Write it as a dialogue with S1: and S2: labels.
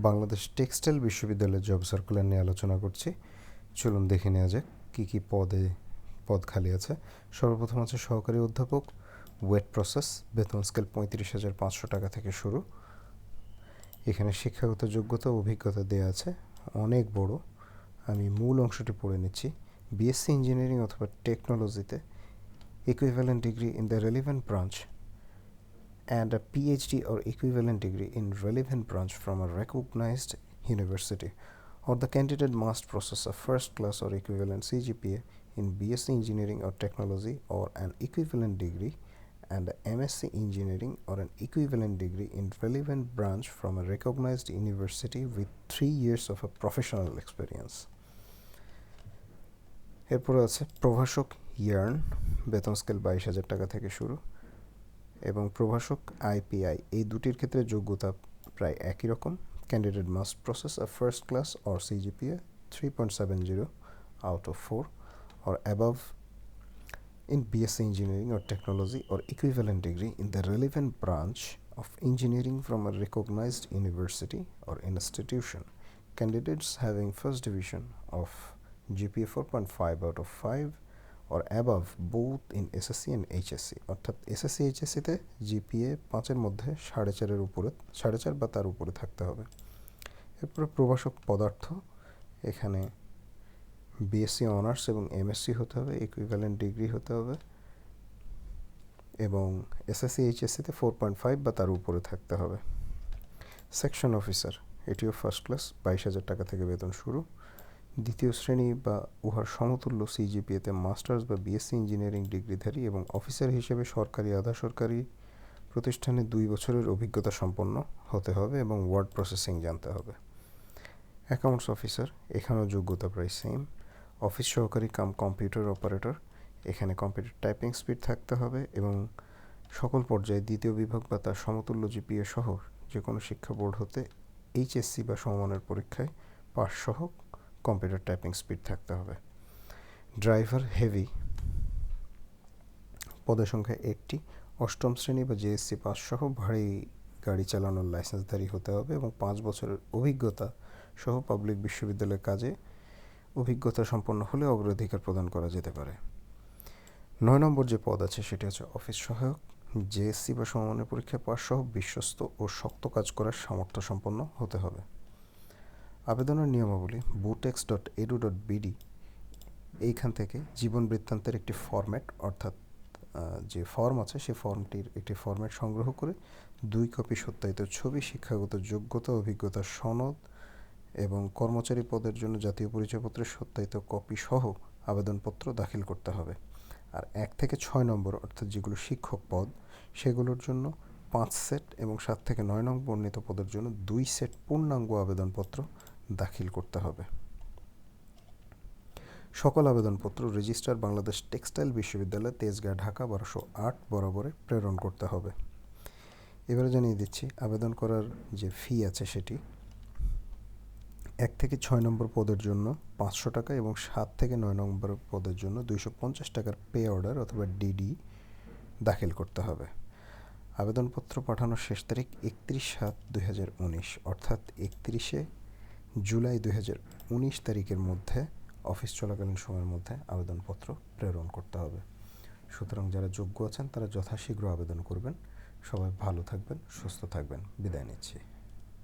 S1: Bangladesh textile বিশ্ববিদ্যালয়ের job circular নিয়ে আলোচনা করছি। চলুন দেখে নেওয়া যাক কী কী পদ খালি আছে। সর্বপ্রথম আছে সহকারী অধ্যাপক, ওয়েট প্রসেস, বেতন স্কেল 35,500 টাকা থেকে শুরু। এখানে শিক্ষাগত যোগ্যতা ও অভিজ্ঞতা দেওয়া আছে, অনেক বড়। আমি মূল অংশটি পড়ে নিচ্ছি। বিএসসি ইঞ্জিনিয়ারিং অথবা টেকনোলজিতে equivalent degree in the relevant branch and a PhD or equivalent degree in relevant branch from a recognized university, or the candidate must possess a first class or equivalent CGPA in BSc Engineering or Technology or an equivalent degree and a MSc Engineering or an equivalent degree in relevant branch from a recognized university with 3 years of a professional experience. এরপরে আছে প্রভাষক yarn, বেতন scale 22,000 টাকা থেকে শুরু, এবং প্রভাষক IPI, এই দুটির ক্ষেত্রে যোগ্যতা প্রায় একই রকম। Candidate must process a first class or CGPA 3.70 out of 4 or above in BSc Engineering or Technology or equivalent degree in the relevant branch of engineering from a recognized university or institution. Candidates having first division of GPA 4.5 out of 5 or above both in SSC and HSC, অর্থাৎ SSC HSCতে GPA 5-এর মধ্যে 4.5-এর উপরে, 4.5 বা তার উপরে থাকতে হবে। এরপরে প্রভাষক পদার্থ, এখানে বিএসসি অনার্স এবং এমএসসি হতে হবে, ইকুইভ্যালেন্ট ডিগ্রি হতে হবে, এবং এসএসসি এইচএসসিতে 4.5 বা তার উপরে থাকতে হবে। সেকশন অফিসার, এটিও ফার্স্ট ক্লাস, 22,000 টাকা থেকে বেতন শুরু। দ্বিতীয় শ্রেণী বা উহার সমতুল্য সিজিপিএতে মাস্টার্স বা বিএসসি ইঞ্জিনিয়ারিং ডিগ্রিধারী এবং অফিসার হিসেবে সরকারি আধা সরকারি প্রতিষ্ঠানে 2 বছরের অভিজ্ঞতা সম্পন্ন হতে হবে এবং ওয়ার্ড প্রসেসিং জানতে হবে। অ্যাকাউন্টস অফিসার, এখানেও যোগ্যতা প্রায় সেম। অফিস সহকারী কাম কম্পিউটার অপারেটর, এখানে কম্পিউটার টাইপিং স্পিড থাকতে হবে এবং সকল পর্যায়ে দ্বিতীয় বিভাগ বা তার সমতুল্য জিপিএ সহ যে কোনো শিক্ষা বোর্ড হতে এইচএসসি বা সমমানের পরীক্ষায় পাস সহ কম্পিউটার টাইপিং স্পিড থাকতে হবে। ড্রাইভার হেভি, পদের সংখ্যা 8টি, 8ম শ্রেণী বা জেএসসি পাস সহ ভারী গাড়ি চালানোর লাইসেন্সধারী হতে হবে এবং 5 বছরের অভিজ্ঞতা সহ পাবলিক বিশ্ববিদ্যালয়ের কাজে অভিজ্ঞতা সম্পন্ন হলে অগ্রাধিকার প্রদান করা যেতে পারে। 9 নম্বর যে পদ আছে সেটি হচ্ছে অফিস সহায়ক, জেএসসি বা সমমানের পরীক্ষায় পাস সহ বিশ্বস্ত ও শক্ত কাজ করার সামর্থ্য সম্পন্ন হতে হবে। আবেদনের নিয়মাবলী butex.edu.bd, এইখান থেকে জীবন বৃত্তান্তের একটি ফরম্যাট, অর্থাৎ যে ফর্ম আছে সেই ফর্মটির একটি ফরম্যাট সংগ্রহ করে 2 কপি সত্যায়িত ছবি, শিক্ষাগত যোগ্যতা, অভিজ্ঞতার সনদ এবং কর্মচারী পদের জন্য জাতীয় পরিচয়পত্রের সত্যায়িত কপি সহ আবেদনপত্র দাখিল করতে হবে। আর 1 থেকে 6 নম্বর, অর্থাৎ যেগুলো শিক্ষক পদ, সেগুলোর জন্য 5 সেট এবং 7 থেকে 9 নং বর্ণিত পদের জন্য 2 সেট পূর্ণাঙ্গ আবেদনপত্র দাখিল করতে হবে। সকল আবেদনপত্র রেজিস্ট্রার বাংলাদেশ টেক্সটাইল বিশ্ববিদ্যালয়, তেজগাঁ, ঢাকা 1208 বরাবরে প্রেরণ করতে হবে। এবারে জানিয়ে দিচ্ছি আবেদন করার যে ফি আছে সেটি 1 থেকে 6 নম্বর পদের জন্য 500 টাকা এবং 7 থেকে 9 নম্বর পদের জন্য 250 টাকার পে অর্ডার অথবা ডিডি দাখিল করতে হবে। আবেদনপত্র পাঠানোর শেষ তারিখ 31/7/2019, অর্থাৎ 31শে জুলাই 2019 তারিখের মধ্যে, অফিস চলাকালীন সময়ের মধ্যে আবেদনপত্র প্রেরণ করতে হবে। সুতরাং যারা যোগ্য আছেন তারা যথাশীঘ্র আবেদন করবেন। সবাই ভালো থাকবেন, সুস্থ থাকবেন। বিদায় নিচ্ছি।